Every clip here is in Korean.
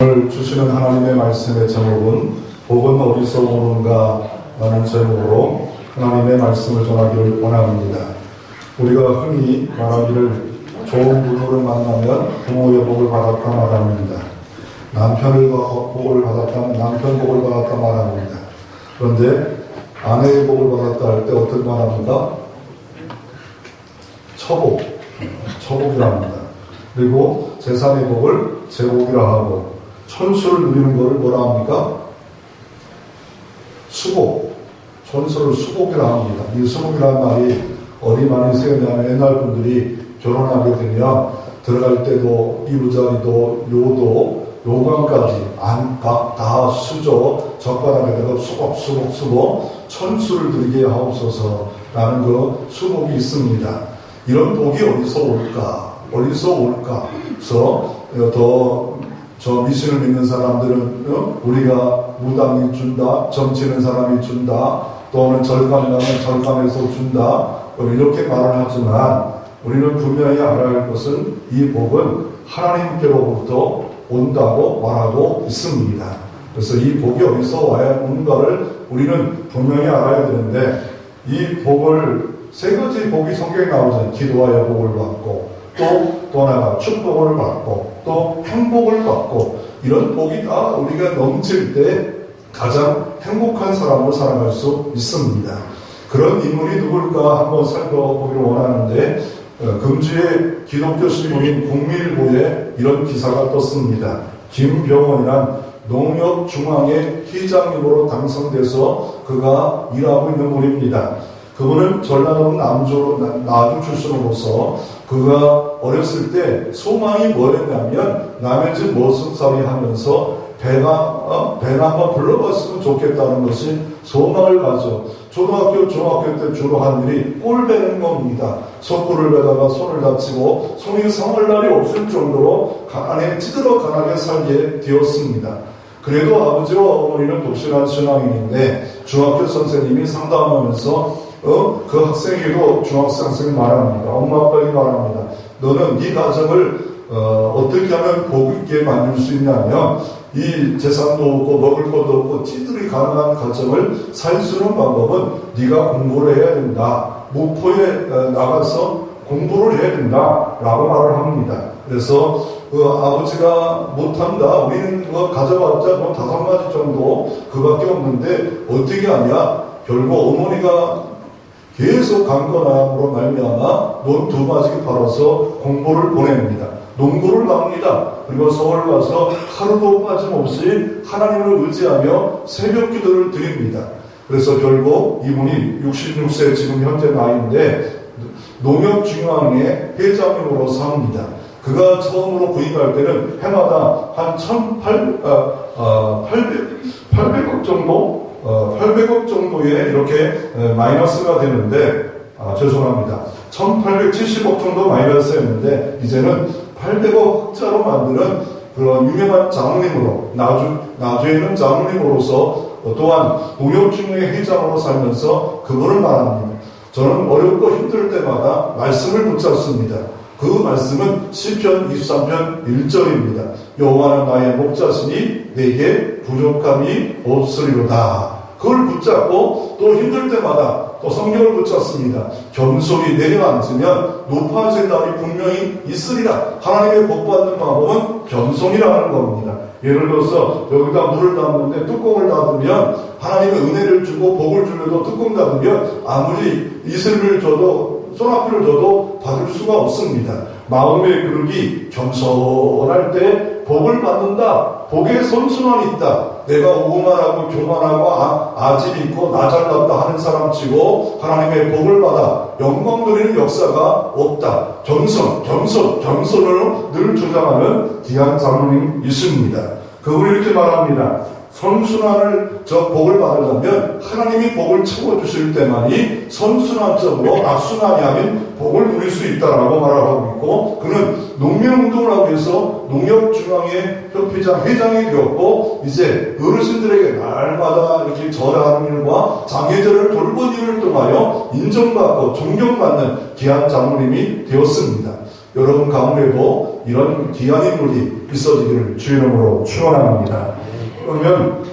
오늘 주시는 하나님의 말씀의 제목은 복은 어디서 오는가 라는 제목으로 하나님의 말씀을 전하기를 원합니다. 우리가 흔히 말하기를 좋은 부모를 만나면 부모의 복을 받았다 말합니다. 남편을 복을 받았다면 남편 복을 받았다 말합니다. 그런데 아내의 복을 받았다 할 때 어떻게 말합니까? 처복이라 합니다. 그리고 재산의 복을 제복이라 하고 천수를 누리는 것을 뭐라 합니까? 수복. 천수를 수복이라 합니다. 이 수복이라는 말이 어디 많이 쓰였냐면 옛날 분들이 결혼하게 되면 들어갈 때도 이부자리도 요강까지 안각 다 수저 젓가락에다가 수복 천수를 드리게 하옵소서 라는 그 수복이 있습니다. 이런 복이 어디서 올까? 그래서 저 미신을 믿는 사람들은 우리가 무당이 준다, 점치는 사람이 준다, 또는 절감에 가면 절감에서 준다, 이렇게 말을 하지만 우리는 분명히 알아야 할 것은 이 복은 하나님께로부터 온다고 말하고 있습니다. 그래서 이 복이 어디서 와야 오는가를 우리는 분명히 알아야 되는데, 이 복을 세 가지 복이 성경에 나오잖아요. 기도하여 복을 받고 또 하나가 축복을 받고 또 행복을 받고, 이런 복이 다 우리가 넘칠 때 가장 행복한 사람으로 살아갈 수 있습니다. 그런 인물이 누굴까 한번 살펴보기를 원하는데, 금주의 기독교 신문인 국민일보에 이런 기사가 떴습니다. 김병원이란 농협중앙회 회장님으로 당선돼서 그가 일하고 있는 분입니다. 그분은 전라도 나주 출신으로서 그가 어렸을 때 소망이 뭐였냐면 남의 집 머슴살이 하면서 배나 한번 불러봤으면 좋겠다는 것이 소망을 가져 초등학교, 중학교 때 주로 한 일이 꼴 베는 겁니다. 석굴을 베다가 손을 다치고 손이 상할 날이 없을 정도로 안에 찌들어 가난하게 살게 되었습니다. 그래도 아버지와 어머니는 독실한 신앙인인데 중학교 선생님이 상담하면서 그 학생에게도 중학생 학생이 말합니다. 엄마 아빠에게 말합니다. 너는 네 가정을 어떻게 하면 복 있게 만들 수 있냐면 이 재산도 없고 먹을 것도 없고 찌들이 가난한 가정을 살 수 있는 방법은 네가 공부를 해야 된다. 목포에 나가서 공부를 해야 된다 라고 말을 합니다. 그래서 아버지가 못한다, 우리는 가져봤자 5가지 정도 그밖에 없는데 어떻게 하냐, 결국 어머니가 계속 강건함으로 말미암아 논 2가지 팔아서 공부를 보냅니다. 농구를 갑니다. 그리고 서울 가서 하루도 빠짐없이 하나님을 의지하며 새벽 기도를 드립니다. 그래서 결국 이분이 66세 지금 현재 나이인데 농협중앙회 회장님으로서 합니다. 그가 처음으로 부임할 때는 해마다 한 800억 정도 800억 정도의 이렇게 마이너스가 되는데, 죄송합니다. 1870억 정도 마이너스였는데, 이제는 800억 흑자로 만드는 그런 유명한 장로님으로, 나주에 있는 장로님으로서 또한 농협중앙회 회장으로 살면서 그분을 말합니다. 저는 어렵고 힘들 때마다 말씀을 붙잡습니다. 그 말씀은 시편 23편 1절입니다. 여호와는 나의 목자시니 내게 부족함이 없으리로다. 그걸 붙잡고 또 힘들 때마다 또 성경을 붙잡습니다. 겸손히 내려앉으면 높아진 날이 분명히 있으리라. 하나님의 복받는 방법은 겸손이라는 겁니다. 예를 들어서 여기다 물을 담는데 뚜껑을 닫으면 하나님의 은혜를 주고 복을 주려도 뚜껑 닫으면 아무리 이슬을 줘도 소나기를 줘도 받을 수가 없습니다. 마음의 그릇이 겸손할 때 복을 받는다. 복에 선순환이 있다. 내가 오만하고 교만하고 아집 있고 나 잘났다 하는 사람치고 하나님의 복을 받아 영광 누리는 역사가 없다. 겸손을 늘 주장하는 귀한 장로님 있습니다. 그분이 이렇게 말합니다. 선순환을 복을 받으려면 하나님이 복을 채워주실 때만이 선순환적으로 악순환이 아닌 복을 누릴 수 있다라고 말하고 있고, 그는 농민운동을 하기 위해서 농협중앙회 협회장 회장이 되었고, 이제 어르신들에게 날마다 이렇게 절하는 일과 장애절을 돌본 일을 통하여 인정받고 존경받는 귀한 장로님이 되었습니다. 여러분 가운데도 이런 귀한 인물이 있어지기를 주의 이름으로 축원합니다. 그러면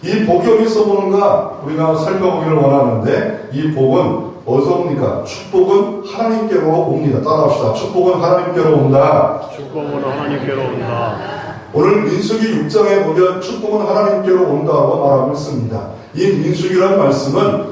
이 복이 어디서 오는가 우리가 살펴보기를 원하는데, 이 복은 어디서 옵니까? 축복은 하나님께로 옵니다. 따라합시다. 축복은 하나님께로 온다. 축복은 하나님께로 온다. 오늘 민수기 6장에 보면 축복은 하나님께로 온다고 말하고 있습니다. 이 민수기라는 말씀은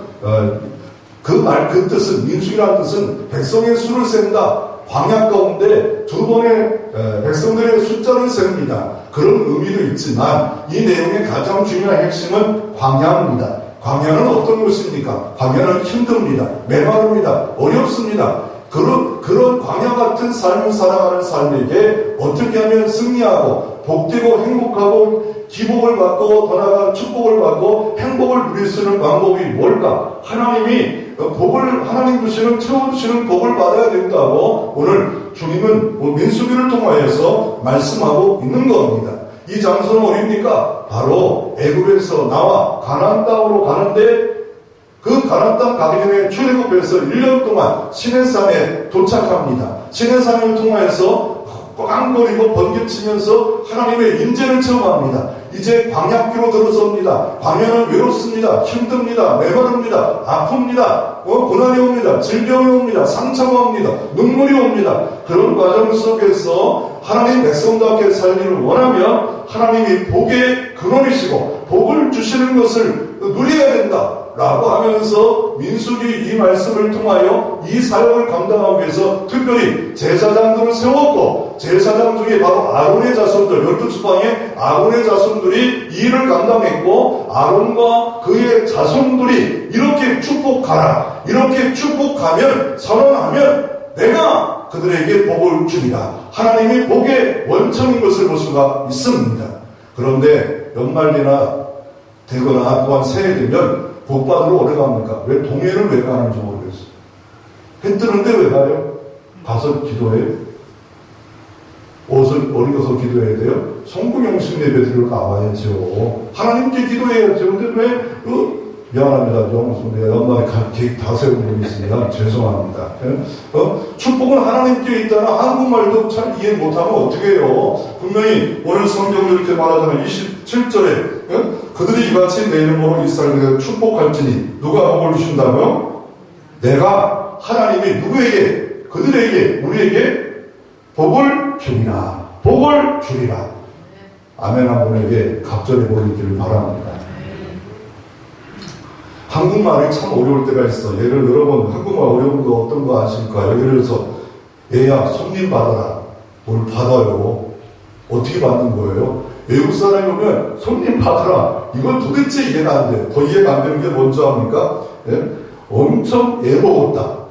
그 뜻은, 민수기라는 뜻은 백성의 수를 셈다. 광야 가운데 두 번의 백성들의 숫자를 셉니다. 그런 의미도 있지만 이 내용의 가장 중요한 핵심은 광야입니다. 광야는 어떤 것입니까? 광야는 힘듭니다. 메마릅니다. 어렵습니다. 그런 광야 같은 삶을 살아가는 삶에게 어떻게 하면 승리하고 복되고 행복하고 기복을 받고 더 나아간 축복을 받고 행복을 누릴 수 있는 방법이 뭘까? 하나님이 하나님 주시는, 채워주시는 복을 받아야 된다고 오늘 주님은 민수기를 통하여서 말씀하고 있는 겁니다. 이 장소는 어디입니까? 바로 애굽에서 나와 가나안 땅으로 가는데, 그 가나안 땅 가기 전에 출애굽해서 1년 동안 시내산에 도착합니다. 시내산을 통하여서 꽝거리고 번개치면서 하나님의 인재를 체험합니다. 이제 광야길로 들어섭니다. 광야는 외롭습니다. 힘듭니다. 메마릅니다. 아픕니다. 고난이 옵니다. 질병이 옵니다. 상처가 옵니다. 눈물이 옵니다. 그런 과정 속에서 하나님 백성답게 살기를 원하면 하나님이 복의 근원이시고 복을 주시는 것을 누려야 된다 라고 하면서 민수기 이 말씀을 통하여 이 사역을 감당하기 위해서 특별히 제사장들을 세웠고, 제사장 중에 바로 아론의 자손들, 12지파의 아론의 자손들이 이 일을 감당했고, 아론과 그의 자손들이 이렇게 축복하라, 이렇게 축복하면, 선언하면 내가 그들에게 복을 주리라. 하나님이 복의 원천인 것을 볼 수가 있습니다. 그런데 연말이나 되거나 또한 새해 되면 복 받으러 오래 갑니까? 왜 동해를 왜 가는지 모르겠어요. 해 뜨는데 왜 가요? 가서 기도해요? 어디 가서 기도해야 돼요? 성구영신 예배 드리러 가봐야죠. 하나님께 기도해야죠. 근데 왜 미안합니다. 내가 연말에 계획 다 세우고 있습니다. 죄송합니다. 축복은 하나님께 있다는 한국말도 잘 이해 못하면 어떻게 해요? 분명히 오늘 성경도 이렇게 말하잖아요. 27절에 그들이 이같이 내 이름으로 이스라엘에게 축복할지니 누가 복을 주신다고요? 내가 하나님이 누구에게? 그들에게, 우리에게 복을 주리라. 복을 주리라. 아멘 한 분에게 갑절해 보이기를 바랍니다. 한국말이 참 어려울 때가 있어. 예를 여러분 한국말 어려운 거 어떤 거 아실까요? 예를 들어서 얘야 손님 받아라. 뭘 받아요? 어떻게 받는 거예요? 외국 사람이 오면 손님 받아라. 이건 도대체 이해가 안 돼. 더 이해가 안 되는 게 뭔지 압니까? 예? 엄청 애 먹었다.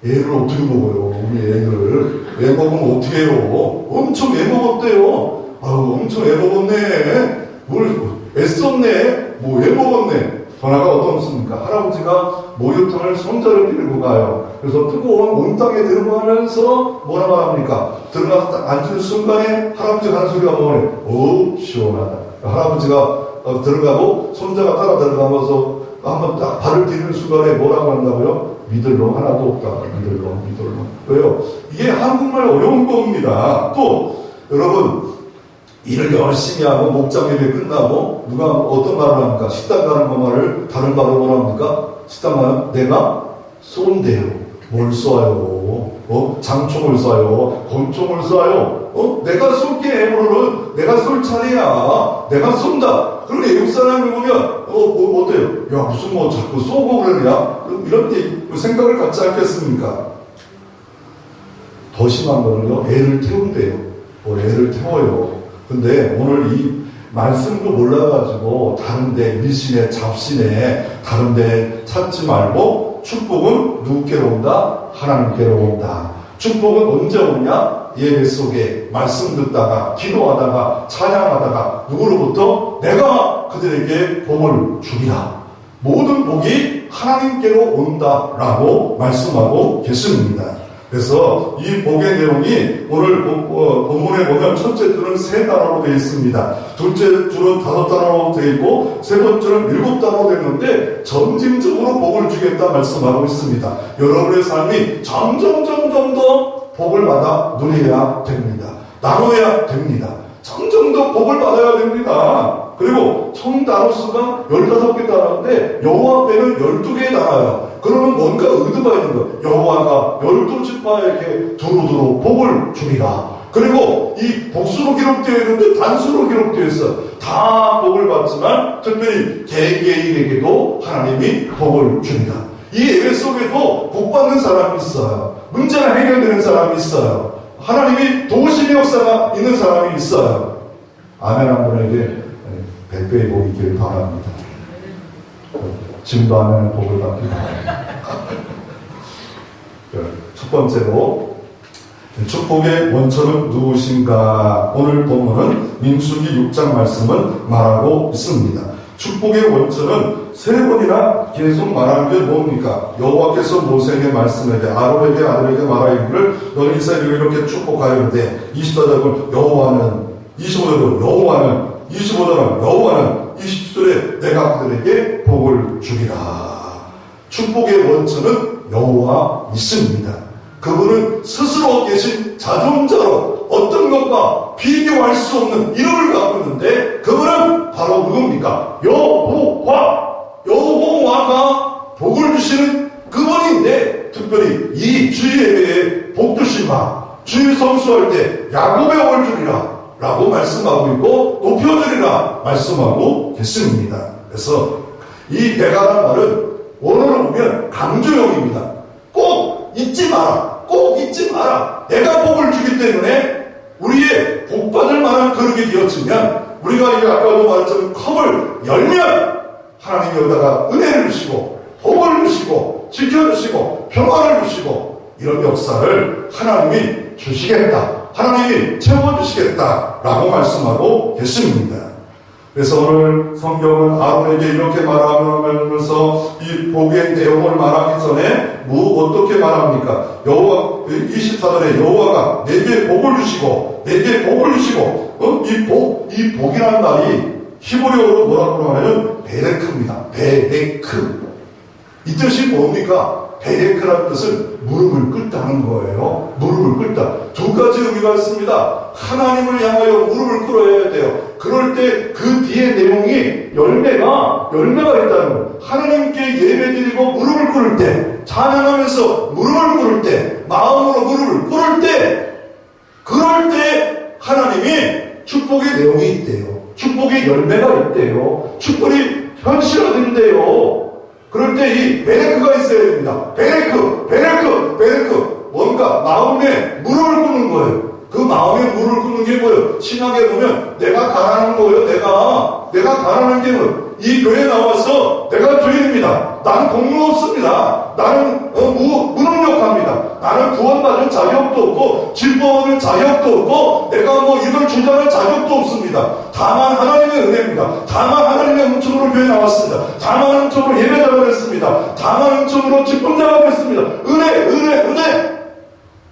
애를 어떻게 먹어요? 우리 애를. 애 먹으면 어떻게 해요? 엄청 애 먹었대요. 아유 엄청 애 먹었네. 뭘 애썼네. 뭐 애 먹었네. 전화가 어떻습니까? 할아버지가 목욕탕을 손자를 데리고 가요. 그래서 뜨거운 온땅에 들어가면서 뭐라 말합니까? 들어가서 딱 앉은 순간에 할아버지가 하는 소리가 뭐래? 시원하다. 할아버지가 들어가고 손자가 따라 들어가면서 한번 딱 발을 디디는 순간에 뭐라고 한다고요? 믿을로 하나도 없다. 믿을로. 왜요? 이게 한국말 어려운 겁니다. 또 여러분 일을 열심히 하고 목장 예배 끝나고 누가 어떤 말을 합니까? 식당 가는 거 말을 다른 말로 뭐라 합니까? 식당 가면 내가 쏜대요. 뭘 쏴요? 장총을 쏴요? 권총을 쏴요? 내가 쏠게. 오늘은 내가 쏠 차례야. 내가 쏜다. 그런데 외국 사람을 보면 어때요? 야 무슨 뭐 자꾸 쏘고 그러냐? 이런 생각을 갖지 않겠습니까? 더 심한 거는요. 애를 태운대요. 애를 태워요. 근데 오늘 이 말씀도 몰라가지고 다른데 밀신에 잡신에 다른데 찾지 말고 축복은 누구께로 온다? 하나님께로 온다. 축복은 언제 오냐? 예배 속에 말씀 듣다가 기도하다가 찬양하다가 누구로부터? 내가 그들에게 복을 주리라. 모든 복이 하나님께로 온다라고 말씀하고 계십니다. 그래서 이 복의 내용이 오늘 본문에 보면 첫째 줄은 3단어로 되어 있습니다. 둘째 줄은 5단어로 되어 있고 세 번째는 7단어로 되는데 점진적으로 복을 주겠다 말씀하고 있습니다. 여러분의 삶이 점점 더 복을 받아 누려야 됩니다. 나눠야 됩니다. 점점 더 복을 받아야 됩니다. 그리고 청 단어수가 15개 달았는데 여호와 앞에는 12개 달아요. 그러면 뭔가 의도가 있는 거예요. 여호와가 12지파에게 두루두루 복을 주리라. 그리고 이 복수로 기록되어 있는데 단수로 기록되어 있어. 다 복을 받지만 특별히 개개인에게도 하나님이 복을 줍니다. 이 예배 속에도 복 받는 사람이 있어요. 문제가 해결되는 사람이 있어요. 하나님이 도우심의 역사가 있는 사람이 있어요. 아멘 한 분에게 100배의 복이 있기를 바랍니다. 지금도 아멘은 복을 받기 바랍니다. 첫 번째로 축복의 원천은 누구신가? 오늘 본문은 민수기 6장 말씀을 말하고 있습니다. 축복의 원천은 세 번이나 계속 말하는 게 뭡니까? 여호와께서 모세에게 말씀하되 아론에게 아들에게 말하기를 너는 이스라엘을 이렇게 축복하였는데 24절은 여호와는 25절은 여호와는 25절은 여호와는 27절에 내가 그들에게 복을 주리라. 축복의 원천은 여호와이십니다. 그분은 스스로 계신 자존자로 어떤 것과 비교할 수 없는 이름을 갖고 있는데 그분은 바로 누굽니까? 여호와가 복을 주시는 그분인데 특별히 이 주의 예배에 복 주시마 주의 성수할 때 야곱의 복을 주리라 라고 말씀하고 있고 높여주리라 말씀하고 계십니다. 그래서 이 내가라는 말은 원어로 보면 강조형입니다. 꼭 잊지 마라. 꼭 잊지 마라. 내가 복을 주기 때문에 우리의 복받을 만한 그릇이 되어지면 우리가 이제 아까도 말했지만 컵을 열면 하나님이 여기다가 은혜를 주시고 복을 주시고 지켜주시고 평화를 주시고 이런 역사를 하나님이 주시겠다. 하나님이 채워주시겠다라고 말씀하고 계십니다. 그래서 오늘 성경은 아론에게 이렇게 말하면서 이 복의 내용을 말하기 전에 어떻게 말합니까? 여호와 24절에 여호와가 내게 복을 주시고 내게 복을 주시고 이 복이라는 말이 히브리어로 뭐라고 하냐면 베레크입니다. 베레크. 이 뜻이 뭡니까? 베레크라는 뜻은 무릎을 꿇다는 거예요. 무릎을 꿇다. 두 가지 의미가 있습니다. 하나님을 향하여 무릎을 꿇어야 돼요. 그럴 때 그 뒤에 내용이 열매가 있다는 거예요. 하나님께 예배드리고 무릎을 꿇을 때, 찬양하면서 무릎을 꿇을 때, 마음으로 무릎을 꿇을 때, 그럴 때 하나님이 축복의 내용이 있대요. 축복의 열매가 있대요. 축복이 현실화된대요. 그럴 때 이 베레크가 있어야 됩니다. 베레크. 뭔가 마음에 무릎을 꿇는 거예요. 그 마음에 무릎을 꿇는 게 뭐예요? 신학에 보면 내가 가라는 거예요. 내가 가라는 게 뭐예요? 이 교회에 나와서 내가 주인입니다. 나는 공로 없습니다. 나는 무능력합니다. 나는 구원받을 자격도 없고 질법을 자격도 없고 내가 이걸 주장할 자격도 없습니다. 다만 하나님의 은혜입니다. 다만 하나님의 은총으로 교회에 나왔습니다. 다만 은총으로 예배자가 됐습니다. 다만 은총으로 직분자가 됐습니다. 은혜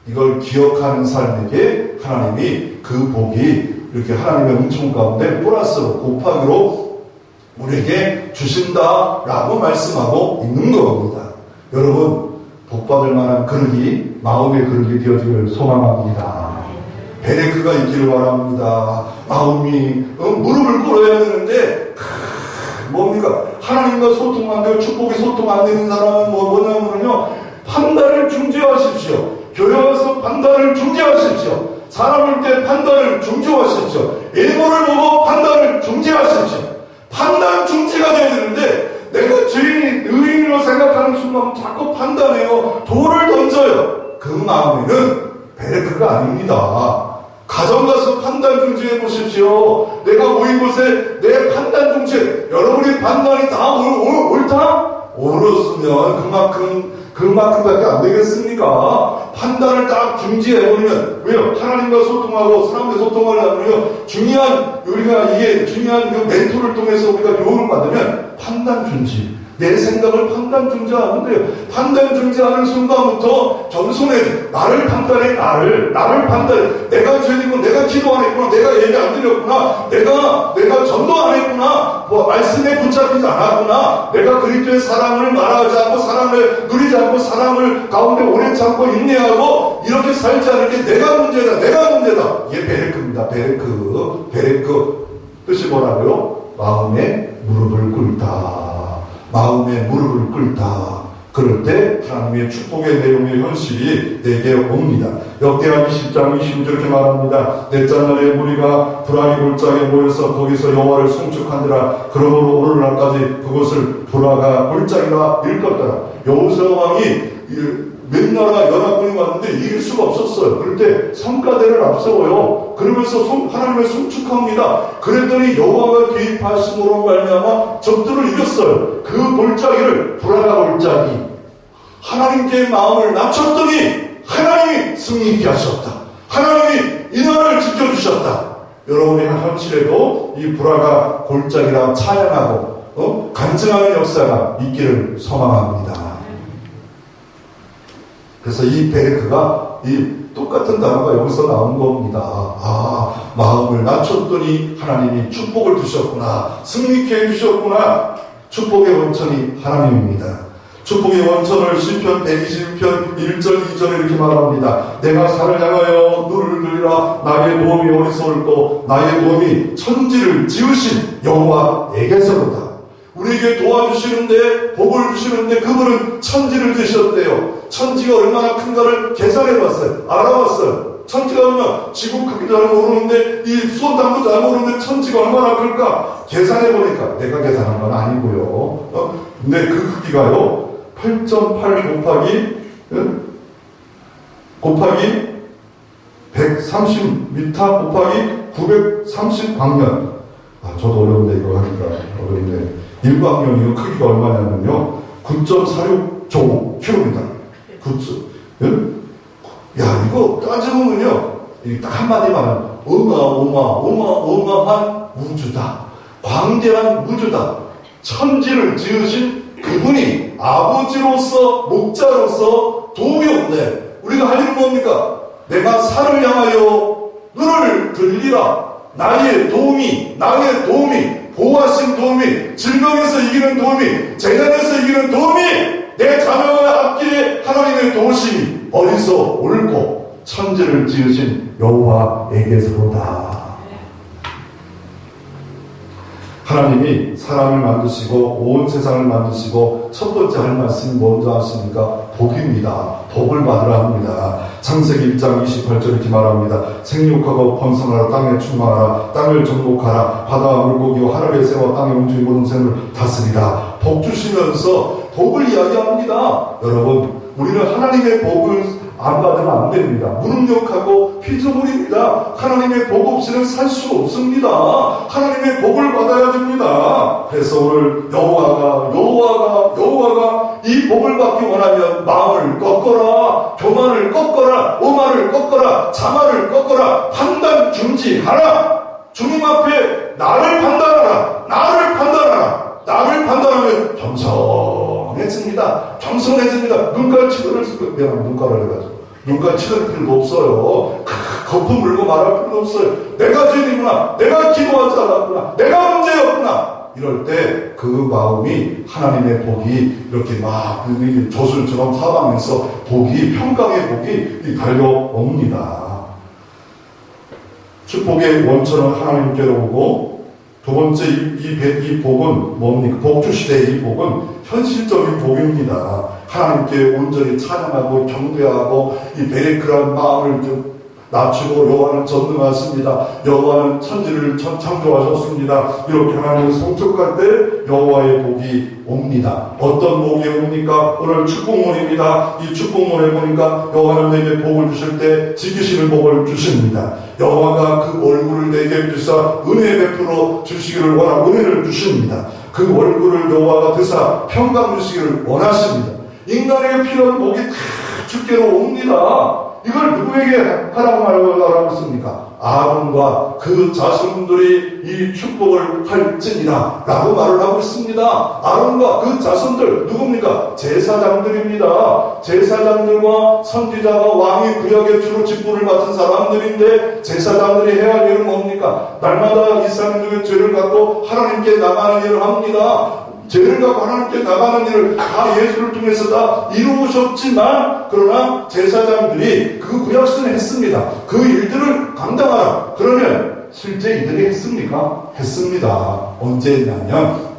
이걸 기억하는 삶에게 하나님이 그 복이 이렇게 하나님의 은총 가운데 플러스로 곱하기로 우리에게 주신다라고 말씀하고 있는 겁니다. 여러분 복받을 만한 그릇이 마음의 그릇이 되어지길 소망합니다. 베레크가 있기를 바랍니다. 마음이 무릎을 꿇어야 되는데 뭡니까? 하나님과 소통 안 되고 축복이 소통 안 되는 사람은 뭐냐면요 판단을 중지하십시오. 교회 와서 판단을 중지하십시오. 사람을 때 판단을 중지하십시오. 일본을 보고 판단을 중지하십시오. 판단 중지가 되어야 되는데 내가 의인으로 생각하는 순간 자꾸 판단해요. 돌을 던져요. 그 마음에는 베레크가 아닙니다. 가정 가서 판단 중지해 보십시오. 내가 모인 곳에 내 판단 중지, 여러분의 판단이 다 옳다? 옳았으면 그만큼밖에 안 되겠습니까? 판단을 딱 중지해버리면, 왜요? 하나님과 소통하고 사람과 소통하려면요, 중요한 그 멘토를 통해서 우리가 교훈을 받으면 판단 중지. 내 생각을 판단 중지하는데요. 판단 중지하는 순간부터 겸손해져. 나를 판단해. 내가 죄지고 내가 기도 안 했구나. 내가 예배 안 드렸구나. 내가 전도 안 했구나. 뭐 말씀에 붙잡히지 않았구나. 내가 그리스도의 사랑을 말하지 않고 사랑을 누리지 않고 사랑을 가운데 오래 참고 인내하고 이렇게 살지 않을 게 내가 문제다. 내가 문제다. 이게 베레크입니다. 베레크 뜻이 뭐라고요? 마음에 무릎을 꿇다. 마음에 무릎을 꿇다. 그럴 때 하나님의 축복의 내용의 현실이 내게 옵니다. 역대하 20장 20절 이렇게 말합니다. 넷째 날에 무리가 브라기 골짜기에 모여서 거기서 여호와를 송축하니라. 그러므로 오늘날까지 그곳을 브라가 골짜기라 일컫더라. 여호수아 왕이 몇 나라 연합군이 왔는데 이길 수가 없었어요. 그럴 때 성가대를 앞세워요. 그러면서 하나님을 송축합니다. 그랬더니 여호와가 개입하심으로 말미암아 적들을 이겼어요. 그 골짜기를 브라가 골짜기. 하나님께 마음을 낮췄더니 하나님이 승리케 하셨다. 하나님이 이 나라를 지켜주셨다. 여러분의 현실에도 이 브라가 골짜기라 찬양하고 간증하는 역사가 있기를 소망합니다. 그래서 이 베레크가 이 똑같은 단어가 여기서 나온 겁니다. 마음을 낮췄더니 하나님이 축복을 주셨구나. 승리케 해주셨구나. 축복의 원천이 하나님입니다. 축복의 원천을 시편 121편 1절 2절에 이렇게 말합니다. 내가 산을 향하여 눈을 들이라. 나의 도움이 어디서 올꼬. 나의 도움이 천지를 지으신 여호와에게서로다. 우리에게 도와주시는데 복을 주시는데 그분은 천지를 지으셨대요. 천지가 얼마나 큰가를 계산해봤어요. 알아봤어요. 천지가 얼마나 지구 크기도 잘 모르는데 이 수온담도 잘 모르는데 천지가 얼마나 클까 계산해보니까 내가 계산한 건 아니고요. 근데 그 크기가요 8.8 곱하기 130m 곱하기 930 광년. 저도 어려운데 이거 하니까 어렵네. 일광년이요 크기가 얼마냐면요 9.46조 킬로미터. 9. 야 이거 따져보면요 딱 한마디만 하면 어마어마한 우주다. 광대한 우주다. 천지를 지으신 그분이 아버지로서 목자로서 도움이 없네. 우리가 할 일은 뭡니까? 내가 산을 향하여 눈을 들리라. 나의 도움이 보호하신 도움이 질병에서 이기는 도움이 재난에서 이기는 도움이 내 자녀와 앞길에 하나님의 도우심이 어디서 옳고 천지를 지으신 여호와에게서로다. 하나님이 사람을 만드시고 온 세상을 만드시고 첫 번째 할 말씀이 뭔지 아십니까? 복입니다. 복을 받으라 합니다. 창세기 1장 28절 이렇게 말합니다. 생육하고 번성하라. 땅에 충만하라. 땅을 정복하라. 바다와 물고기와 하늘의 새와 땅의 움직이는 모든 생물을 다스리라. 복 주시면서 복을 이야기합니다. 여러분 우리는 하나님의 복을 안 받으면 안 됩니다. 무능력하고 피조물입니다. 하나님의 복 없이는 살 수가 없습니다. 하나님의 복을 받아야 됩니다. 그래서 오늘 여호와가 이 복을 받기 원하면 마음을 꺾어라. 교만을 꺾어라. 오만을 꺾어라. 자만을 꺾어라. 판단 중지하라. 주님 앞에 나를 판단하라. 나를 판단하면 겸손해집니다. 눈깔 치도를 내가 눈깔을 해가지고 눈깔 치도를 필요도 없어요. 거품 물고 말할 필요도 없어요. 내가 죄인이구나. 내가 기도하지 않았구나. 내가 문제였구나. 이럴 때 그 마음이 하나님의 복이 이렇게 막 저술처럼 사방에서 복이 평강의 복이 달려옵니다. 축복의 원천은 하나님께로 오고 두 번째 이 복은 뭡니까? 복주시대의 이 복은 현실적인 복입니다. 하나님께 온전히 찬양하고 경배하고 이 베레크란 마음을 좀 낮추고 여호와는 전능하십니다. 여호와는 천지를 창조하셨습니다. 이렇게 하나님을 송축할 때 여호와의 복이 옵니다. 어떤 복이 옵니까? 오늘 축복문입니다. 이 축복문에 보니까 여호와는 내게 복을 주실 때 지키시는 복을 주십니다. 여호와가 그 얼굴을 내게 주사 은혜 베풀어 주시기를 원하고 은혜를 주십니다. 그 얼굴을 여호와가 드사 평강 주시기를 원하십니다. 인간에게 필요한 복이 다 주께로 옵니다. 이걸 누구에게 하라고 말하고 있습니까? 아론과 그 자손들이 이 축복을 할지니라 라고 말을 하고 있습니다. 아론과 그 자손들 누굽니까? 제사장들입니다. 제사장들과 선지자와 왕이 구약의 주로 직분을 맡은 사람들인데, 제사장들이 해야 할 일은 뭡니까? 날마다 이스라엘의 죄를 갖고 하나님께 나가는 일을 합니다. 죄를 갖고 하나님께 나가는 일을 다 예수를 통해서 다 이루셨지만, 그러나 제사장들이 그 구약시대는 했습니다. 그 일들을 감당하라. 그러면 실제 이들이 했습니까? 했습니다. 언제 했냐면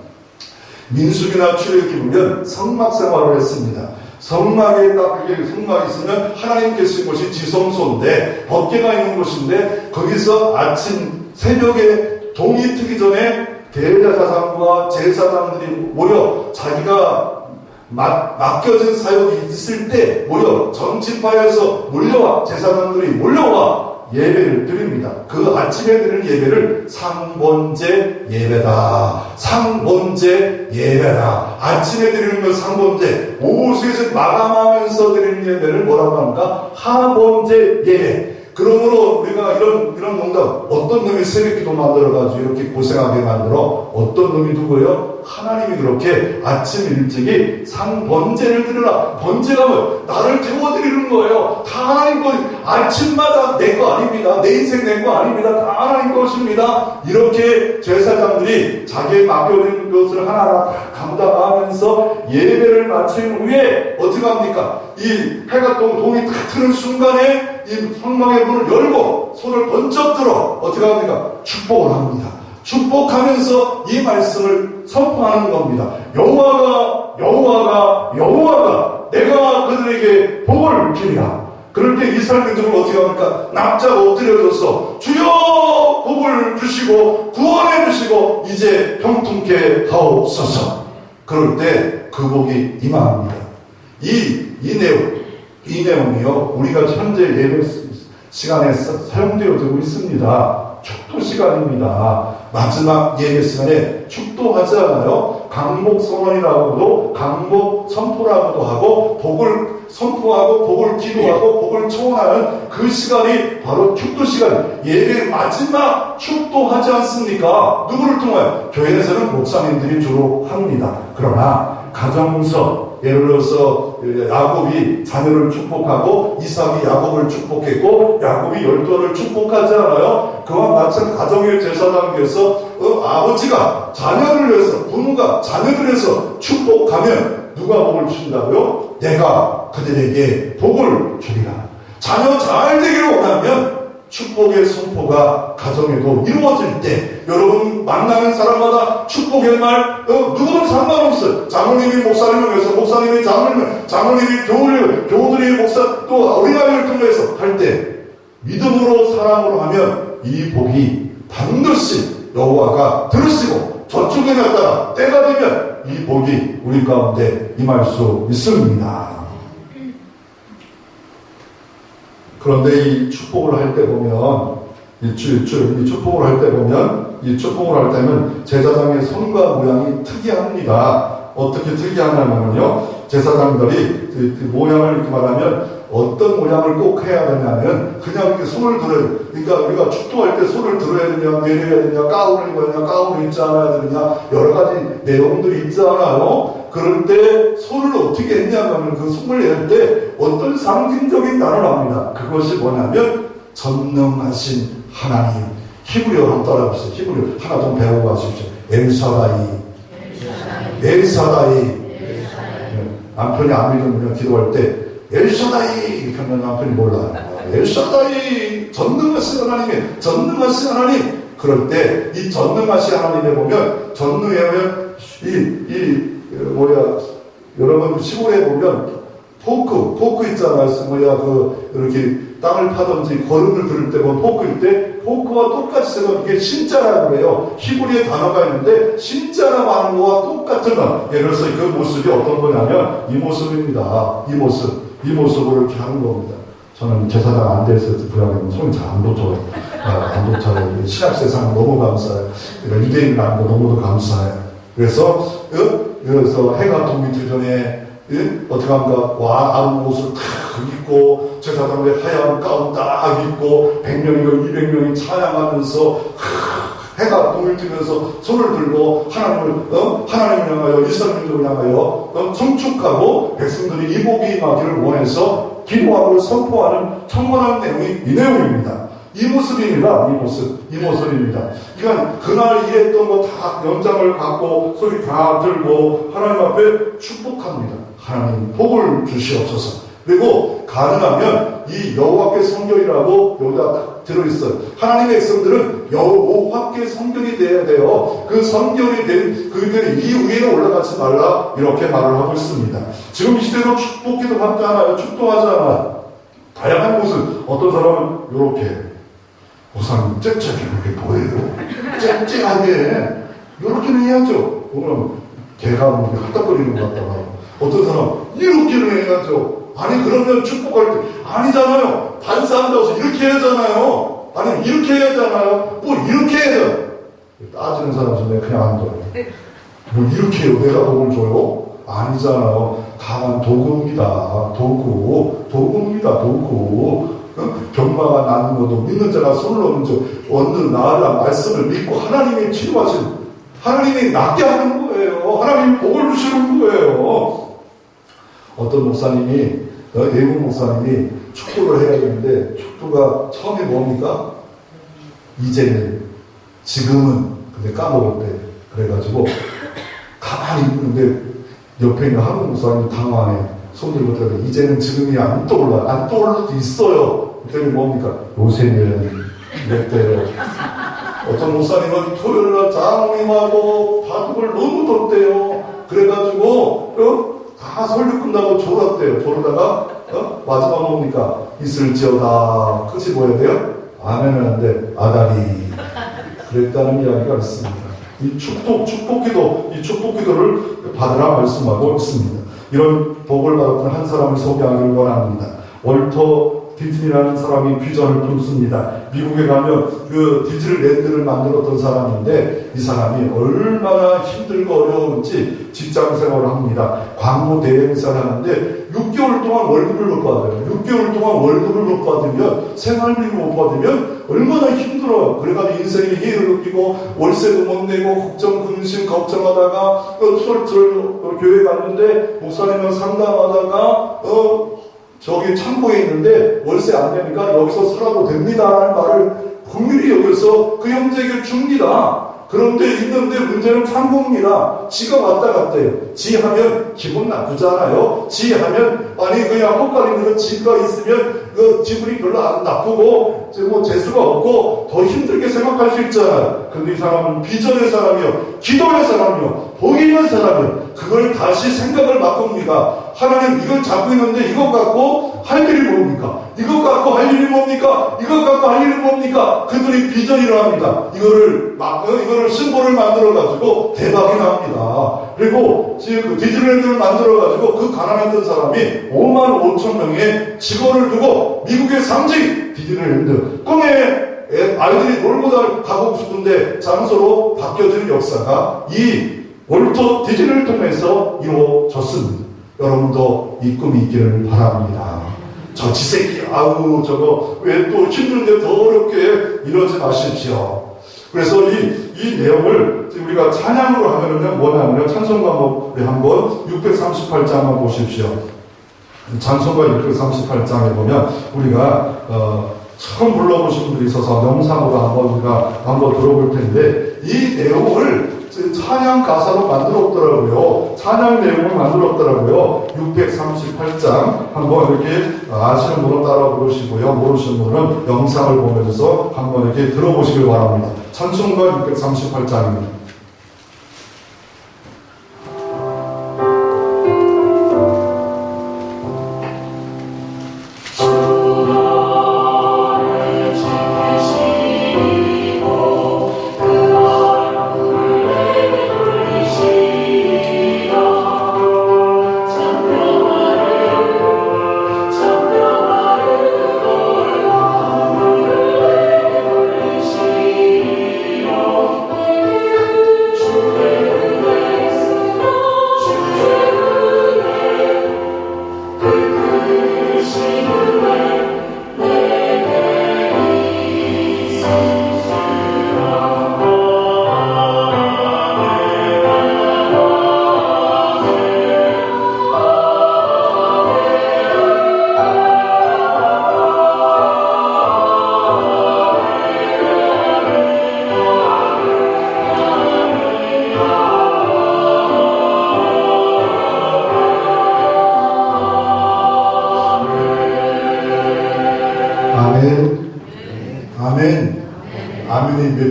민수기나 출애굽기 보면 성막 생활을 했습니다. 성막에 딱 그게 성막이 있으면 하나님 계신 곳이 지성소인데, 법궤가 있는 곳인데, 거기서 아침 새벽에 동이 트기 전에 대제사장과 제사장들이 모여 자기가 맡겨진 사역이 있을 때 모여 전지파에서 몰려와, 제사장들이 몰려와 예배를 드립니다. 그 아침에 드리는 예배를 상번제 예배다. 상번제 예배다. 아침에 드리는 건 상번제, 오후 수에서 마감하면서 드리는 예배를 뭐라고 합니까? 하번제 예배. 그러므로 우리가 이런 농담, 어떤 놈이 새벽기도 만들어가지고 이렇게 고생하게 만들어? 어떤 놈이 누구예요? 하나님이 그렇게 아침 일찍이 상번제를 드려라. 번제가 뭐 나를 태워드리는 거예요. 다 하나님 거, 아침마다 내 거 아닙니다. 내 인생 내 거 아닙니다. 다 하나님 것입니다. 이렇게 제사장들이 자기의 맡겨진 것을 하나하나 다 감당하면서 예배를 마친 후에 어떻게 합니까? 이 해가 동이 탁 트는 순간에 이 성막의 문을 열고 손을 번쩍 들어 어떻게 합니까? 축복을 합니다. 축복하면서 이 말씀을 선포하는 겁니다. 여호와가 내가 그들에게 복을 주리라. 그럴 때 이스라엘 민족을 어떻게 합니까? 납작 엎드려져서 주여 복을 주시고 구원해 주시고 이제 형통케 하옵소서. 그럴 때 그 복이 임합니다. 이 내용이요, 우리가 현재 예배 시간에 사용되어지고 있습니다. 축도 시간입니다. 마지막 예배 시간에 축도하지 않아요? 강복 선언이라고도, 강복 선포라고도 하고, 복을 선포하고, 복을 기도하고, 복을 청원하는 그 시간이 바로 축도 시간, 예배의 마지막 축도하지 않습니까? 누구를 통하여? 교회에서는 목사님들이 주로 합니다. 그러나 가정서, 예를 들어서 야곱이 자녀를 축복하고 이삭이 야곱을 축복했고 야곱이 열조를 축복하지 않아요? 그와 마찬가지 가정의 제사장께서 아버지가 자녀를 위해서, 부모가 자녀를 위해서 축복하면 누가 복을 주신다고요? 내가 그들에게 복을 주리라. 자녀 잘 되기를 원하면 축복의 선포가 가정에도 이루어질 때 여러분 만나는 사람마다 축복의 말 누구든 상관없어요. 장로님이 목사님을 위해서, 목사님이 장로님이 교우들이 목사 또 어린아이를 통해서 할 때 믿음으로 사랑으로 하면 이 복이 반드시 여호와가 들으시고 저축에 따라 때가 되면 이 복이 우리 가운데 임할 수 있습니다. 그런데 이 축복을 할 때 보면, 이 축복을 할 때 보면, 이 축복을 할 때는 제사장의 손과 모양이 특이합니다. 어떻게 특이하냐면요, 제사장들이 모양을 이렇게 말하면 어떤 모양을 꼭 해야 되냐면 그냥 이렇게 손을 들어야, 그러니까 우리가 축도할 때 손을 들어야 되냐, 내려야 되냐, 가운을 입어야 되냐, 가운을 입지 않아야 되냐, 여러 가지 내용들이 있지 않아요? 그럴 때 손을 어떻게 했냐면 그 손을 낼 때 어떤 상징적인 단어를 합니다. 그것이 뭐냐면 전능하신 하나님. 히브리어 한번 따라해보세요. 히브리어 하나 좀 배우고 가십시오. 엘샤다이. 남편이 안 믿으면 기도할 때 엘샤다이 이렇게 하면 남편이 몰라요. 엘샤다이, 전능하신 하나님의 전능하신 하나님. 그럴 때 이 전능하신 하나님에 보면 전능하면 여러분 시골에 보면 포크 있잖아요. 이렇게 땅을 파든지 거름을 들을 때 보면 포크일 때 포크와 똑같이 생각, 이게 신자라고 해요. 히브리의 단어가 있는데 신자라고 하는 거와 똑같은 거. 예를 들어서 그 모습이 어떤 거냐면 이 모습입니다. 이 모습으로 이렇게 하는 겁니다. 저는 제사장 안 됐을 때 부양하면 손이 잘 안 붙어요. 안 붙어요. 신약 세상 너무 감사해요. 유대인이라는 거 너무도 감사해요. 그래서 해가 동이 들전에 예? 어떻게 합니까? 와, 아름 옷을 탁 입고, 제사장의 하얀 가운 딱 입고, 100명이고 200명이 찬양하면서, 해가 동을 뜨면서 손을 들고, 하나님을 향하여, 이스라엘을 향하여, 청축하고, 백성들이 이 복이 임하기를 원해서, 기도하고 선포하는 청건한 내용이 이 내용입니다. 이 모습입니다. 이 모습입니다. 그러니까 그날 일했던 거 다 연장을 갖고 소리 다 들고 하나님 앞에 축복합니다. 하나님 복을 주시옵소서. 그리고 가능하면 이 여호와께 성결이라고 여기다 들어있어요. 하나님의 백성들은 여호와께 성결이 돼야 돼요. 그 성결이 된 그들이 이 위에 올라가지 말라 이렇게 말을 하고 있습니다. 지금 이 시대도 축복기도 받잖아요. 축도하잖아요. 다양한 모습. 어떤 사람은 이렇게 우선 쨍쨍이 이렇게 보여요. 쨍쨍하게 이렇게는 해야죠. 그러면 개가 뭐 핫딱거리는 것 같다가 어떤 사람 이렇게는 해야죠. 아니 그러면 축복할 때 아니잖아요. 반사한다고 해서 이렇게 해야잖아요. 아니 이렇게 해야잖아요. 뭐 이렇게 해야 따지는 사람 중에 그냥 안 둬요. 뭐 이렇게 해요. 내가 복을 줘요? 아니잖아요. 다만 도구입니다. 도구입니다. 도구. 병마가 나는 것도 믿는 자가 손을 얻는 자 어느 나라 말씀을 믿고 하나님이 치료하신 하나님이 낫게 하는 거예요. 하나님이 복을 주시는 거예요. 어떤 목사님이 외국 목사님이 축도를 해야 되는데 축도가 처음에 뭡니까? 이제는 지금은 근데 까먹을 때 그래가지고 가만히 있는데 옆에 있는 한국 목사님이 당황해. 손 들고 들어 이제는 지금이 안 떠올라. 안 떠올릴 수도 있어요. 그때는 뭡니까? 요새는 이랬대요. 어떤 목사님은 토요일날 장로님하고 바둑을 너무 뒀대요. 그래가지고 다 설교 끝나고 졸았대요. 졸다가 마지막 뭡니까? 있을지어다. 끝이 뭐야 돼요? 아멘은 안 돼. 아다리. 그랬다는 이야기가 있습니다. 이 축복기도를 받으라 말씀하고 있습니다. 이런 복을 받았던 한 사람을 소개하기를 원합니다. 월터 디즈니라는 사람이 비전을 품습니다. 미국에 가면 그 디즈니랜드를 만들었던 사람인데 이 사람이 얼마나 힘들고 어려운지 직장 생활을 합니다. 광고 대행사를 하는데 6개월 동안 월급을 못 받아요. 6개월 동안 월급을 못 받으면 생활비를 못 받으면 얼마나 힘들어요. 그래가지고 인생이 희열을 느끼고 월세도 못 내고 걱정 근심 걱정하다가 교회 갔는데 목사님은 상담하다가 저기 창고에 있는데 월세 안 내니까 여기서 살아도 됩니다라는 말을 분명히 여기서 그 형제에게 줍니다. 그런데 있는데 문제는 창고입니다. 지가 왔다 갔대요. 지 하면 기분 나쁘잖아요. 지 하면 아니 그냥 헛갈리는 지가 있으면 그 기분이 별로 안 나쁘고 뭐 재수가 없고 더 힘들게 생각할 수 있잖아요. 근데 이 사람은 비전의 사람이요, 기도의 사람이요, 복이 있는 사람이요. 그걸 다시 생각을 바꿉니다. 하나님 이걸 잡고 있는데 이것 갖고 할 일이 뭡니까? 이것 갖고 할 일이 뭡니까? 이것 갖고 할 일이 뭡니까? 그들이 비전이라 합니다. 이거를 심볼을 만들어가지고 대박이 납니다. 그리고 지금 그 디즈니랜드를 만들어가지고 그 가난했던 사람이 5만 5천 명의 직원을 두고 미국의 상징 디즈니랜드 꿈에 아이들이 놀고 가고 싶은데 장소로 바뀌어지는 역사가 이 월터 디즈니를 통해서 이루어졌습니다. 여러분도 이 꿈이 있기를 바랍니다. 저 지새끼 아우 저거 왜 또 힘든데 더 어렵게 이러지 마십시오. 그래서 이 내용을 우리가 찬양으로 하면은 뭐냐면요, 찬송가 한번 638장 한번 보십시오. 찬송가 638장에 보면 우리가 처음 불러보신 분들이 있어서 영상으로 한번 들어볼 텐데 이 내용을 찬양 가사로 만들었더라고요. 찬양 내용을 만들었더라고요. 638장 한번 이렇게 아시는 분은 따라 부르시고요. 모르시는 분은 영상을 보면서 한번 이렇게 들어보시길 바랍니다. 찬송가 638장입니다.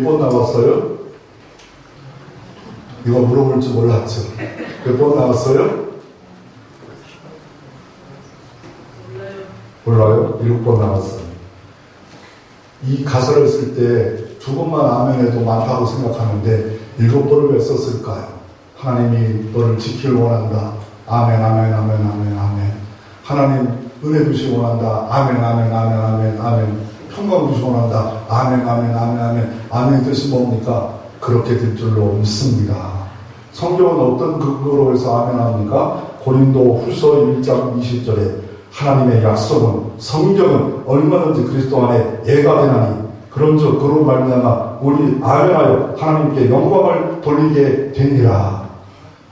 몇 번 나왔어요? 이거 물어볼 줄 몰랐죠. 몇 번 나왔어요? 몰라요? 7번 나왔어요. 이 가사를 쓸 때 2번만 아멘해도 많다고 생각하는데 7번을 왜 썼을까요? 하나님이 너를 지키길 원한다. 아멘, 아멘, 아멘, 아멘, 아멘. 하나님 은혜 주시기 원한다. 아멘, 아멘, 아멘, 아멘, 아멘. 평강 주시기 원한다. 아멘, 아멘, 아멘, 아멘. 아멘의 뜻이 뭡니까? 그렇게 될 줄로 믿습니다. 성경은 어떤 근거로 해서 아멘 합니까? 고린도 후서 1장 20절에 하나님의 약속은 성경은 얼마든지 그리스도 안에 예가 되나니 그런즉 그로 말미암아 우리 아멘하여 하나님께 영광을 돌리게 되니라.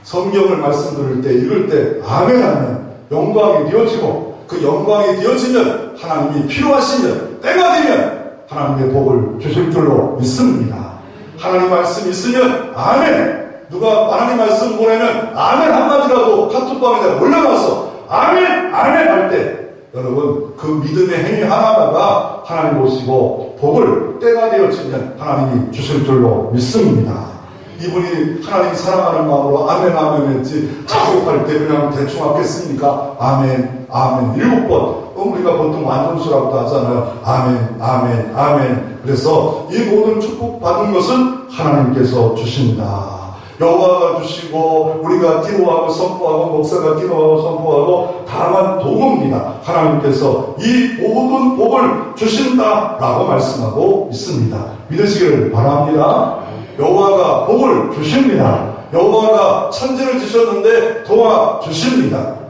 성경을 말씀 들을 때 읽을 때 아멘하면 영광이 되어지고 그 영광이 되어지면 하나님이 필요하시면 때가 되면 하나님의 복을 주실 줄로 믿습니다. 하나님 말씀 있으면 아멘. 누가 하나님 말씀 보내면 아멘 한마디라도 카톡방에다 올려놔서 아멘 아멘 할 때 여러분 그 믿음의 행위 하나하나가 하나님 보시고 복을 때가 되어지면 하나님이 주실 줄로 믿습니다. 이분이 하나님 사랑하는 마음으로 아멘 아멘 했지 작곡할 때 그냥 대충 하겠습니까? 아멘 아멘 7번 우리가 보통 완전수라고도 하잖아요. 아멘 아멘 아멘. 그래서 이 모든 축복 받은 것은 하나님께서 주신다. 여호와가 주시고 우리가 기도하고 선포하고 목사가 기도하고 선포하고 다만 도구입니다. 하나님께서 이 모든 복을 주신다라고 말씀하고 있습니다. 믿으시기를 바랍니다. 여호와가 복을 주십니다. 여호와가 천지를 주셨는데 도와주십니다.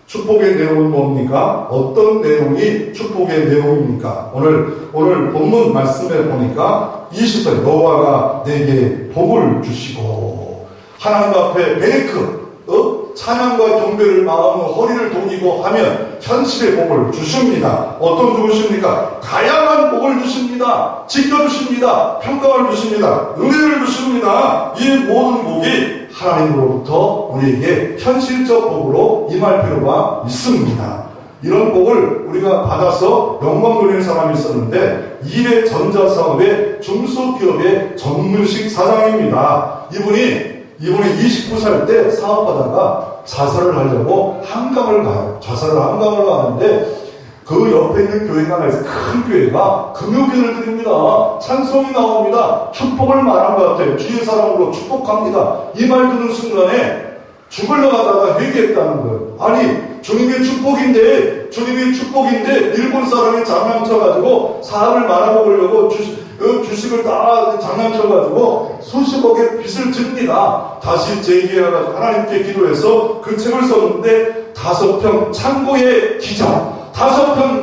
축복의 내용은 뭡니까? 어떤 내용이 축복의 내용입니까? 오늘 본문 말씀에 보니까 20절 여호와가 내게 복을 주시고 하나님 앞에 찬양과 경배를 마음으로 허리를 동이고 하면 현실의 복을 주십니다. 어떤 주십니까? 다양한 복을 주십니다. 지켜주십니다. 평강을 주십니다. 은혜를 주십니다. 이 모든 복이 하나님으로부터 우리에게 현실적 복으로 임할 필요가 있습니다. 이런 복을 우리가 받아서 영광 돌리는 사람이 있었는데 일의 전자사업의 중소기업의 전문식 사장입니다. 이분이 29살 때 사업하다가 자살을 하려고 한강을 가요. 한강을 가는데 그 옆에 있는 교회가 나와서 큰 교회가 금요기를 드립니다. 찬송이 나옵니다. 축복을 말한 것 같아요. 주의 사랑으로 축복합니다. 이 말 듣는 순간에 죽으려 하다가 회개했다는 거예요. 아니 주님의 축복인데 일본 사람이 장난쳐가지고 사업을 말아먹으려고 주식을 다 장난쳐가지고 수십억의 빚을 집니다. 다시 재기해가지고 하나님께 기도해서 그 책을 썼는데 5평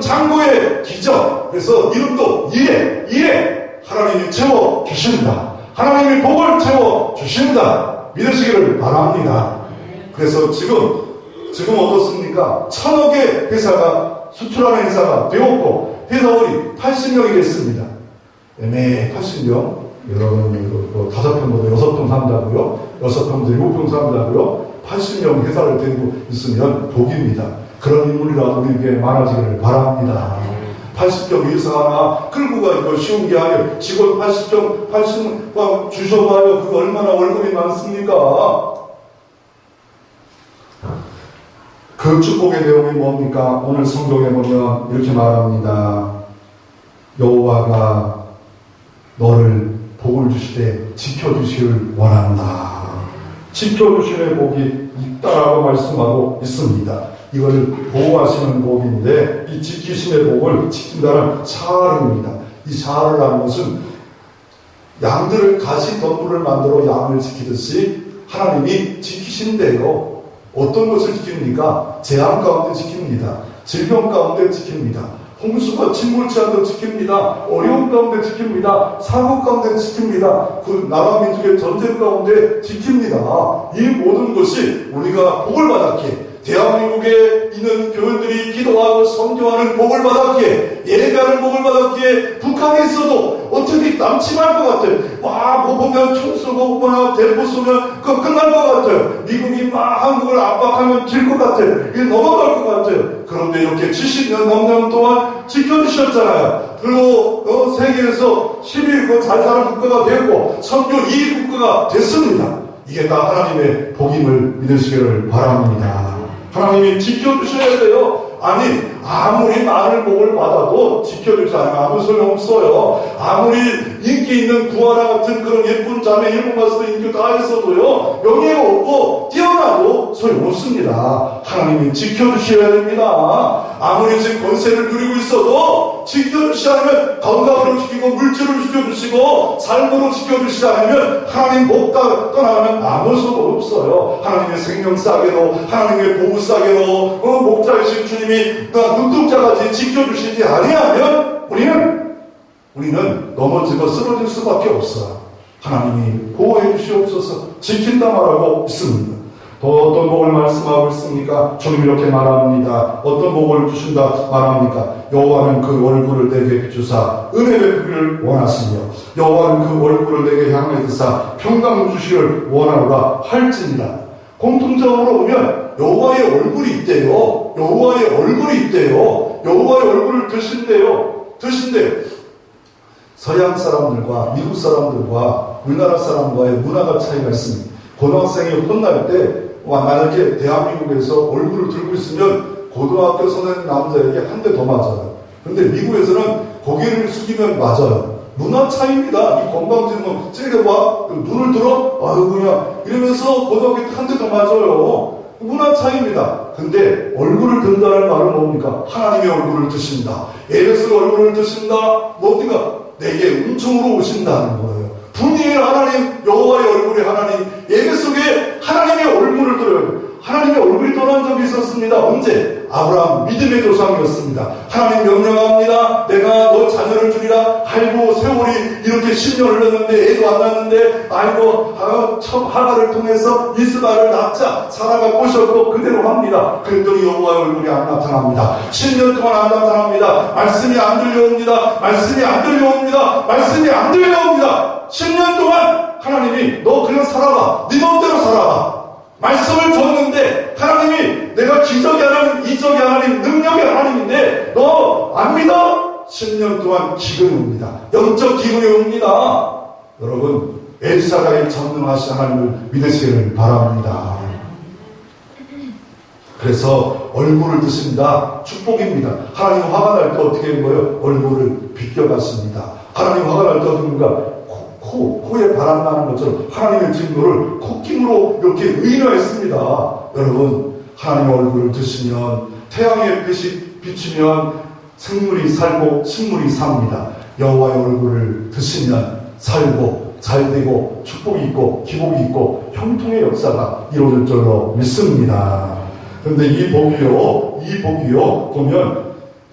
창고의 기적. 그래서 이름도 이래 하나님이 채워주신다. 하나님이 복을 채워주신다. 믿으시기를 바랍니다. 그래서 지금 어떻습니까? 1000억의 회사가 수출하는 회사가 되었고 회사원이 80명이 됐습니다. 80명 여러분 5평보다 6평 산다고요? 6평보다 7평 산다고요? 80명 회사를 데리고 있으면 복입니다. 그런 인물이라도 우리에게 많아지기를 바랍니다. 80 평 회사 하나 끌고 가기도 쉬운 게 아니에요. 직원 80명 주셔봐요. 그거 얼마나 월급이 많습니까? 그 축복의 내용이 뭡니까? 오늘 성경에 보면 이렇게 말합니다. 여호와가 너를 복을 주시되 지켜주시길 원한다. 지켜주시는 복이 있다라고 말씀하고 있습니다. 이걸 보호하시는 복인데 이 지키심의 복을 지킨다는 샤르입니다. 이 샤르라는 것은 양들을 가시 덤불을 만들어 양을 지키듯이 하나님이 지키신대요. 어떤 것을 지킵니까? 재앙 가운데 지킵니다. 질병 가운데 지킵니다. 홍수가 침몰치 않도록 지킵니다. 어려움 가운데 지킵니다. 사고 가운데 지킵니다. 그 나라 민족의 전쟁 가운데 지킵니다. 이 모든 것이 우리가 복을 받았기에 대한민국에 있는 교회들이 기도하고 선교하는 복을 받았기에 예배하는 복을 받았기에 북한에 있어도 어떻게 남침할 것 같아요. 뭐 보면 총 쏘고 대포 쏘면 그거 끝날 것 같아요. 미국이 막 한국을 압박하면 질 것 같아요. 이게 넘어갈 것 같아요. 그런데 이렇게 70년 넘는 동안 지켜주셨잖아요. 그리고 세계에서 11위 잘 사는 국가가 되었고 선교 2위 국가가 됐습니다. 이게 다 하나님의 복임을 믿으시기를 바랍니다. 하나님이 지켜주셔야 돼요. 아니 아무리 많은 복을 받아도 지켜주지 않으면 아무 소용없어요. 아무리 인기 있는 구하라 같은 그런 예쁜 자매 일본 가서도 인기 다 했어도요, 명예가 없고 뛰어나도 소용없습니다. 하나님이 지켜주셔야 됩니다. 아무리 지금 권세를 누리고 있어도 지켜주시지 않으면 건강으로 지키고 물질을 지켜주시고 삶으로 지켜주시지 않으면 하나님 목 떠나가면 아무 소용 없어요. 하나님의 생명싸게도 하나님의 보호싸게도 목자이신 주님이 눈동자까지 지켜주시지 아니하면 우리는 넘어지고 쓰러질 수밖에 없어요. 하나님이 보호해 주시옵소서. 지킨다 말하고 있습니다. 또 어떤 복을 말씀하고 있습니까? 주님 이렇게 말합니다. 어떤 복을 주신다 말합니까? 여호와는 그 얼굴을 내게 비추사 은혜 베푸기를 원하시며 여호와는 그 얼굴을 내게 향해 드사 평강 주시기를 원하노라 할지니라. 공통적으로 보면 여호와의 얼굴이 있대요. 여호와의 얼굴이 있대요. 여호와의 얼굴을 드신대요. 서양 사람들과 미국 사람들과 우리나라 사람과의 문화가 차이가 있습니다. 고등학생이 혼날 때 만약에 대한민국에서 얼굴을 들고 있으면 고등학교 선생님 남자에게 한 대 더 맞아요. 근데 미국에서는 고개를 숙이면 맞아요. 문화 차이입니다. 이 건방지는 쟤가 봐 눈을 들어 아유 그냥 이러면서 고등학교 때 한 대 더 맞아요. 문화 차이입니다. 근데 얼굴을 든다는 말은 뭡니까? 하나님의 얼굴을 드신다. 에베스 얼굴을 드신다. 뭡니까? 내게 은총으로 오신다는 거예요. 분이의 하나님, 여호와의 얼굴의 하나님, 예배 속에 하나님의 얼굴을 들어요. 하나님의 얼굴이 떠난 적이 있었습니다. 언제? 아브라함 믿음의 조상이었습니다. 하나님 명령합니다. 내가 너 자녀를 주리라. 아이고 세월이 이렇게 10년 흘렀는데 애도 안 낳았는데 아이고 첫 하나를 통해서 이스마엘을 낳자. 사라가 꼬셨고 그대로 합니다. 그랬더니 여호와의 얼굴이 안 나타납니다. 10년 동안 안 나타납니다. 말씀이 안 들려옵니다. 말씀이 안 들려옵니다. 말씀이 안 들려옵니다. 10년 동안 하나님이 너 그냥 살아라. 네 맘대로 살아라. 말씀을 줬는데 하나님이 내가 기적의 하나님, 이적의 하나님, 능력의 하나님인데 너 안 믿어? 10년 동안 기근이 옵니다. 영적 기근이 옵니다. 여러분 엘사가의 전능하신 하나님을 믿으시기를 바랍니다. 그래서 얼굴을 드신다 축복입니다. 하나님 화가 날 때 어떻게 하는 거예요? 얼굴을 비껴갔습니다. 하나님 화가 날 때 어떻게 합니까? 코에 바람 나는 것처럼 하나님의 진노를 콧김으로 이렇게 의인화했습니다. 여러분 하나님의 얼굴을 드시면 태양의 빛이 비치면 생물이 살고 식물이 삽니다. 여호와의 얼굴을 드시면 살고 잘되고 축복이 있고 기복이 있고 형통의 역사가 이루어질 줄로 믿습니다. 그런데 이 복이요 보면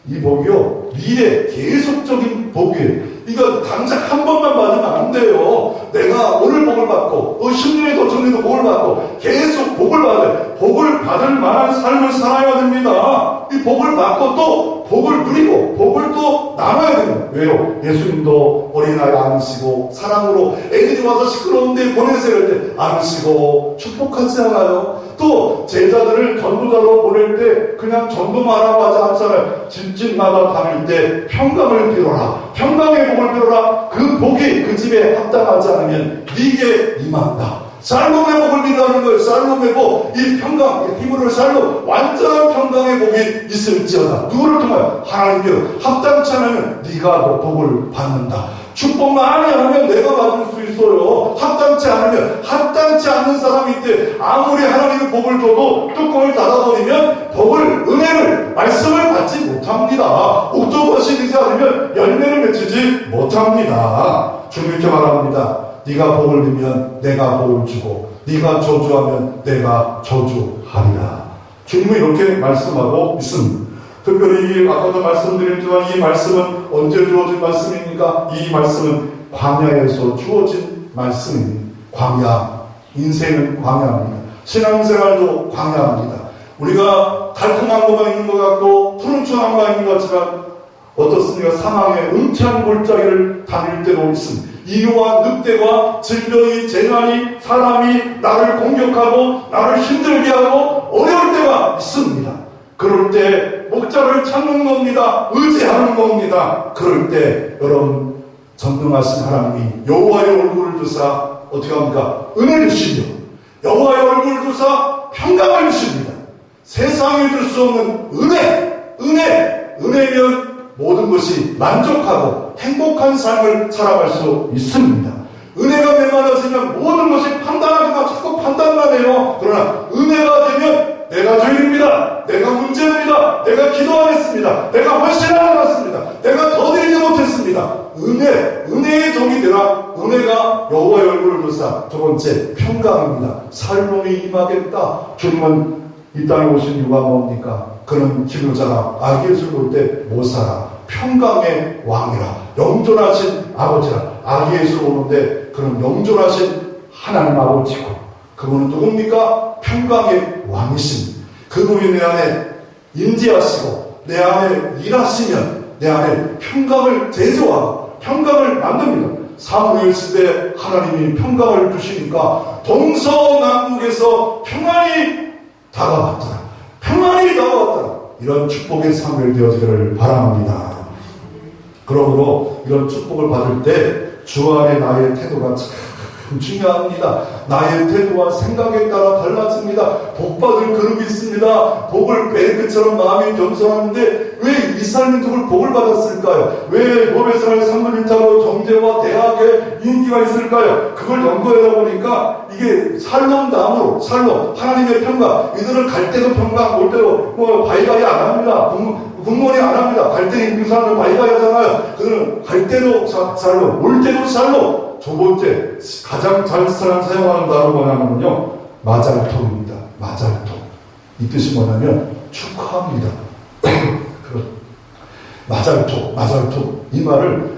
이 복이요 미래 계속적인 복이에요. 이거 당장 한 번만 받으면 안 돼요. 내가 오늘 복을 받고 10년에도 전에도 복을 받고 계속 복을 받아요. 복을 받을 만한 삶을 살아야 됩니다. 이 복을 받고 또 복을 누리고 복을 또 나눠야 됩니다. 왜요? 예수님도 어린아이 안으시고 사랑으로 애들이 와서 시끄러운데 보내세요 할 때 안으시고 축복하지 않아요? 또 제자들을 전도자로 보낼 때 그냥 전도만 하고 하지 않잖아요. 집집마다 다닐 때 평강을 빌어라. 평강의 복을 빌어라. 그 복이 그 집에 합당하지 않으면 네게 임한다. 샬롬의 복을 빌라는 거예요. 샬롬의 복, 이 평강, 히브리어 샬롬, 완전한 평강의 복이 있을지어다. 누구를 통하여? 하나님께로 합당치 않으면 네가 그 복을 받는다. 축복 많이 하면 내가 받을 수 있어요. 합당치 않으면, 합당치 않는 사람이 있대. 아무리 하나님의 복을 줘도 뚜껑을 닫아버리면 복을, 은혜를, 말씀을 받지 못합니다. 옥조밭이 되지 않으면 열매를 맺히지 못합니다. 주님 이렇게 말합니다. 네가 복을 빌면 내가 복을 주고 네가 저주하면 내가 저주하리라. 주님은 이렇게 말씀하고 있습니다. 특별히 아까도 말씀드렸지만 이 말씀은 언제 주어진 말씀입니까? 이 말씀은 광야에서 주어진 말씀입니다. 광야, 인생은 광야입니다. 신앙생활도 광야입니다. 우리가 달콤한 것만 있는 것 같고 푸른초한 것만 있는 것 같지만 어떻습니까? 사망의 음찬 골짜기를 다닐 때도 있습니다. 이유와 늑대와 질병이 재난이 사람이 나를 공격하고 나를 힘들게 하고 어려울 때가 있습니다. 그럴 때 목자를 찾는 겁니다. 의지하는 겁니다. 그럴 때 여러분 전능하신 하나님이 여호와의 얼굴을 두사 어떻게 합니까? 은혜를 주시며 여호와의 얼굴을 두사 평강을 주십니다. 세상에 줄 수 없는 은혜면 모든 것이 만족하고 행복한 삶을 살아갈 수 있습니다. 은혜가 메말랐으면 모든 것이 판단하기만 자꾸 판단만 해요. 그러나 은혜가 되면 내가 죄인입니다. 내가 문제입니다. 내가 기도 안 했습니다. 내가 헌신 안 해놨습니다. 내가 더 드리지 못했습니다. 은혜의 종이 되라. 은혜가 여호와의 얼굴을 두사 두 번째 평강입니다. 살롱이 임하겠다. 주님은 이 땅에 오신 이유가 뭡니까? 그는 기도자라 악의 예수를 볼 때 못 살아. 평강의 왕이라. 영존하신 아버지라. 악의 예수를 보는데 그는 영존하신 하나님 아버지고 그분은 누굽니까? 평강의 왕이십니다. 그분이 내 안에 임재하시고 내 안에 일하시면 내 안에 평강을 제조하고 평강을 만듭니다. 사무엘 시대에 하나님이 평강을 주시니까 동서남북에서 평안이 다가왔더라. 평안이 다가왔더라. 이런 축복의 사무엘 되어지기를 바랍니다. 그러므로 이런 축복을 받을 때 주 안에 나의 태도가 참 중요합니다. 나의 태도와 생각에 따라 달라집니다. 복받을 그룹이 있습니다. 복을 베르크처럼 마음이 겸손하는데 왜 이스라엘민족을 복을 받았을까요? 왜 모베사를 상급일타로 경제와 대학에 인기가 있을까요? 그걸 연구하다 보니까 이게 살롬 하나님의 평강. 이들은 갈 때도 평강, 올 때도 바이바이 안 합니다. 공무원이 안 합니다. 갈 때 있는 사람은 바이바이 하잖아요. 그들은 갈 때도 살롬, 올 때도 살롬. 두 번째, 가장 잘 사용하는 단어가 뭐냐면요, 마잘토입니다. 마잘토. 이 뜻이 뭐냐면 축하합니다. 마잘토. 이 말을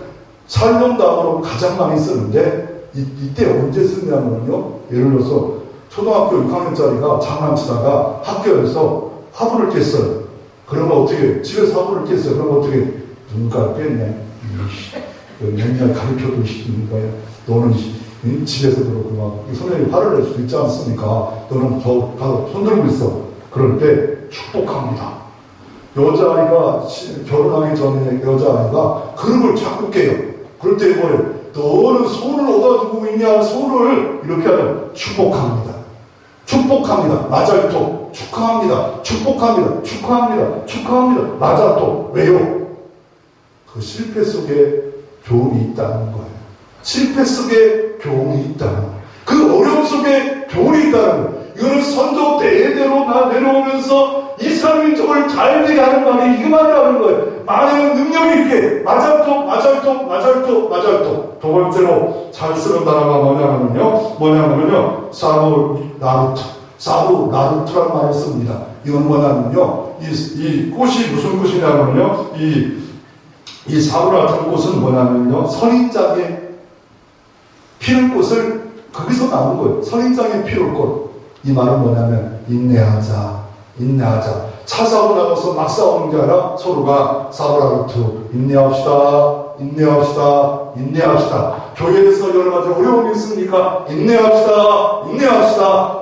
살롬 단어로 가장 많이 쓰는데 이때 언제 쓰냐면요, 예를 들어서 초등학교 6학년짜리가 장난치다가 학교에서 화분을 깼어요. 그러면 어떻게, 집에서 화분을 깼어요. 그러면 어떻게, 누가 깼네. 맨날 가르쳐도 싶은 거예요. 너는 집에서도 그렇고 막 선생님이 화를 낼 수도 있지 않습니까? 너는 저 가서 손들고 있어. 그럴 때 축복합니다. 여자아이가 결혼하기 전에 여자아이가 그릇을 자꾸 깨요. 그럴 때 뭐래요? 너는 소를 얻어 두고 있냐? 소를 이렇게 하면 축복합니다. 마잘토. 축하합니다. 마잘토. 왜요? 그 실패 속에 교훈이 있다는 거예요. 실패 속에 교훈이 있다는 거예요. 그 어려움 속에 교훈이 있다는 거예요. 이거는 선조 대대로 내려오면서 이스라엘 민족을 잘 되게 하는 말이 이 말이라는 거예요. 말에는 능력이 있게 마잘토. 두 번째로 잘 쓰는 단어가 뭐냐면요. 사부 나루트라는 말을 씁니다. 이건 뭐냐면요. 이 꽃이 무슨 꽃이냐면요. 이 사부라 같은 꽃은 뭐냐면요, 선인장에 피는 꽃을 거기서 나온 거예요. 선인장에 피울 꽃. 이 말은 뭐냐면 인내하자. 차 사고 나가서 막 싸우는 게 아니라 서로가 사부라루트 인내합시다. 교회에서 여러 가지 어려움이 있습니까? 인내합시다.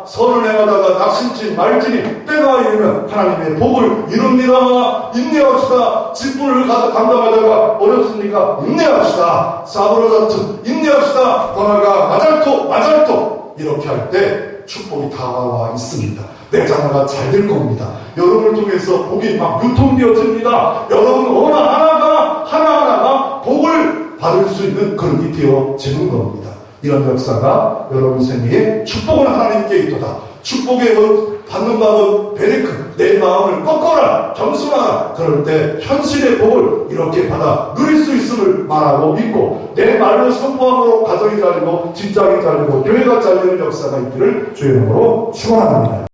선을 행하다가 낙심치 말지니 때가 이르면 하나님의 복을 이룹니다. 인내합시다. 직분을 감당하다가 어렵습니까? 인내합시다. 사브라루트 인내합시다. 더 나아가 마잘토 이렇게 할 때 축복이 다가와 있습니다. 내 자녀가 잘 될 겁니다. 여러분을 통해서 복이 막 유통되어집니다. 여러분 어느 하나하나가 복을 받을 수 있는 그런 게 되어지는 겁니다. 이런 역사가 여러분 생애에 축복을 하나님께 있도다. 축복의 받는 마음은 베레크, 내 마음을 꺾어라, 겸손하라. 그럴 때 현실의 복을 이렇게 받아 누릴 수 있음을 말하고 있고, 내 말로 선포함으로 가정이 잘리고 직장이 잘리고 교회가 잘리는 역사가 있기를 주의 이름으로 축원합니다.